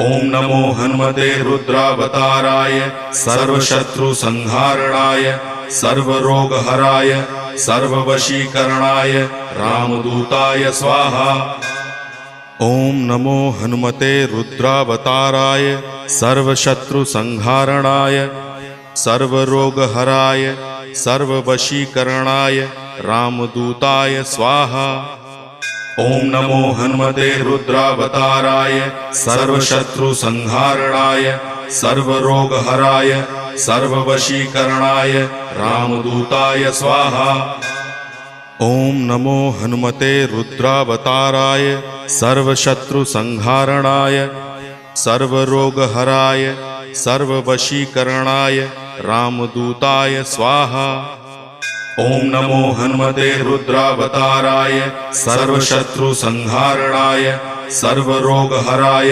ओम नमो हनुमते रुद्रावताराय सर्वशत्रुसंहारणाय सर्वरोगहराय सर्ववशीकरणाय रामदूताय स्वाहा। ओम नमो हनुमते रुद्रावताराय सर्वशत्रुसंहारणाय सर्वरोगहराय सर्ववशीकरणाय रामदूताय स्वाहा। ओम नमो हनुमते रुद्रावताराय सर्वशत्रुसंहारणाय सर्वरोगहराय सर्ववशीकरणाय रामदूताय स्वाहा। ओम नमो हनुमते रुद्रावताराय सर्वशत्रुसंहारणाय सर्वरोगहराय सर्ववशीकरणाय रामदूताय स्वाहा। ओम नमो हनुमते रुद्रावताराय सर्वशत्रुसंहारणाय सर्वरोगहराय